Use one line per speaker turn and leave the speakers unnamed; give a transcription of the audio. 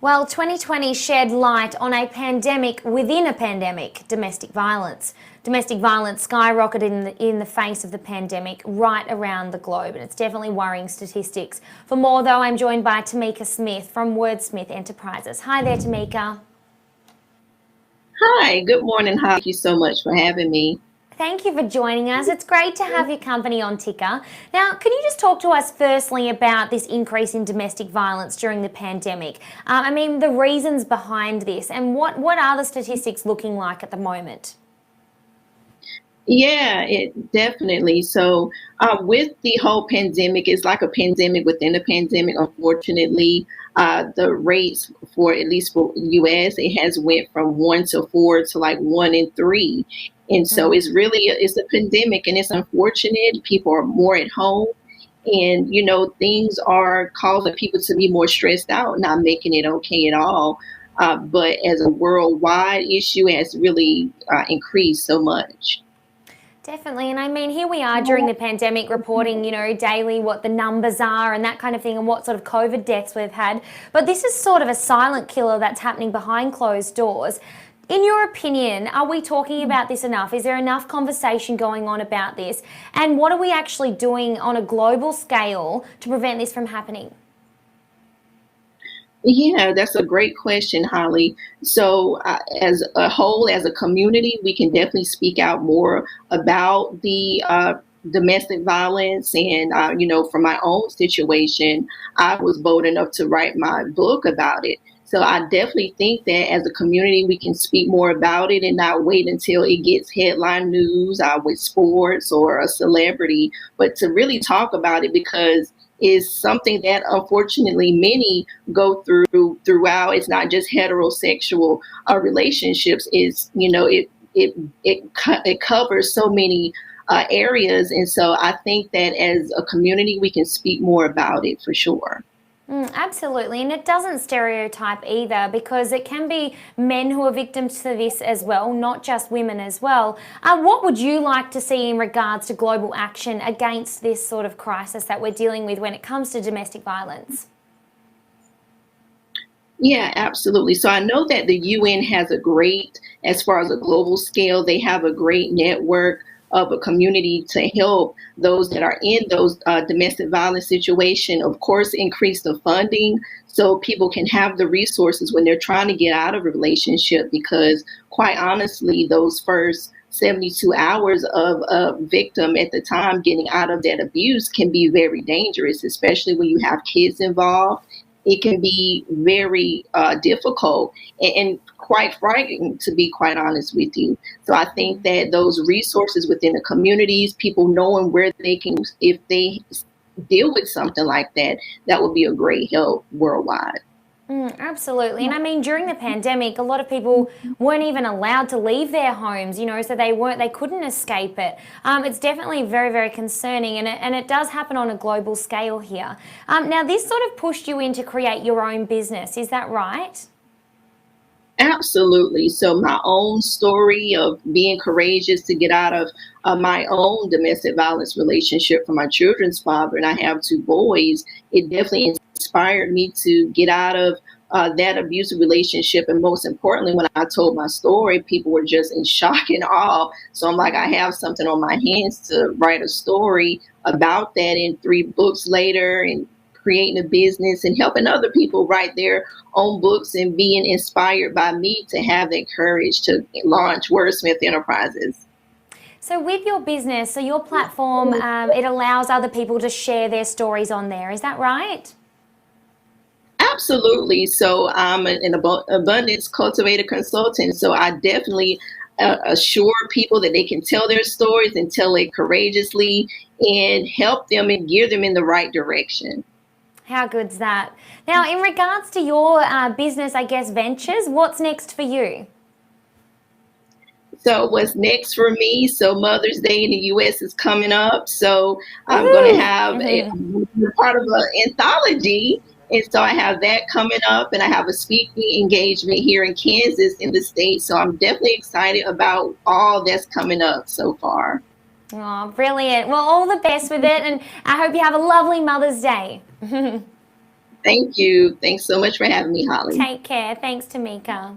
Well, 2020 shed light on a pandemic within a pandemic, domestic violence. Domestic violence skyrocketed in the face of the pandemic right around the globe, and it's definitely worrying statistics. For more, though, I'm joined by Tamieka Smith from Wordsmith Enterprises. Hi there, Tamieka.
Hi, good morning. Hi, thank you so much for having me.
Thank you for joining us. It's great to have your company on Ticker. Now, can you just talk to us firstly about this increase in domestic violence during the pandemic? The reasons behind this, and what are the statistics looking like at the moment?
Yeah, it definitely. With the whole pandemic, it's like a pandemic within a pandemic. Unfortunately, the rates for at least for U.S. it has went from 1 to 4 to like 1 in 3, and so it's a pandemic, and it's unfortunate. People are more at home, and things are causing people to be more stressed out, not making it okay at all. But as a worldwide issue, it has really increased so much.
Definitely. And here we are during the pandemic reporting, daily what the numbers are and that kind of thing and what sort of COVID deaths we've had. But this is sort of a silent killer that's happening behind closed doors. In your opinion, are we talking about this enough? Is there enough conversation going on about this? And what are we actually doing on a global scale to prevent this from happening?
Yeah, that's a great question, Holly. As a whole, as a community, we can definitely speak out more about the domestic violence. And, from my own situation, I was bold enough to write my book about it. So I definitely think that as a community, we can speak more about it and not wait until it gets headline news with sports or a celebrity, but to really talk about it because is something that unfortunately many go throughout. It's not just heterosexual relationships. It covers so many areas, and so I think that as a community we can speak more about it for sure.
Absolutely, and it doesn't stereotype either because it can be men who are victims to this as well, not just women as well. What would you like to see in regards to global action against this sort of crisis that we're dealing with when it comes to domestic violence?
Yeah, absolutely. So I know that the UN has as far as a global scale, they have a great network of a community to help those that are in those domestic violence situation. Of course, increase the funding so people can have the resources when they're trying to get out of a relationship. Because quite honestly, those first 72 hours of a victim at the time getting out of that abuse can be very dangerous, especially when you have kids involved. It can be very difficult and quite frightening, to be quite honest with you. So I think that those resources within the communities, people knowing where they can, if they deal with something like that, that would be a great help worldwide.
Absolutely. And during the pandemic, a lot of people weren't even allowed to leave their homes, so they couldn't escape it. It's definitely very, very concerning, and it does happen on a global scale here. Now, this sort of pushed you in to create your own business, is that right?
Absolutely. So my own story of being courageous to get out of my own domestic violence relationship from my children's father, and I have 2 boys, it definitely inspired me to get out of that abusive relationship. And most importantly, when I told my story, people were just in shock and awe. So I'm like, I have something on my hands to write a story about that, in 3 books later, and creating a business and helping other people write their own books and being inspired by me to have that courage to launch Wordsmith Enterprises.
So with your business, so your platform, it allows other people to share their stories on there, is that right?
Absolutely. So I'm an abundance cultivator consultant. So I definitely assure people that they can tell their stories and tell it courageously and help them and gear them in the right direction.
How good's that? Now, in regards to your business, ventures, what's next for you?
So what's next for me? So Mother's Day in the U.S. is coming up. So I'm going to
Woohoo!
have part of an anthology. And so I have that coming up, and I have a speaking engagement here in Kansas in the States. So I'm definitely excited about all that's coming up so far.
Oh, brilliant. Well, all the best with it, and I hope you have a lovely Mother's Day.
Thank you. Thanks so much for having me, Holly.
Take care. Thanks, Tamieka.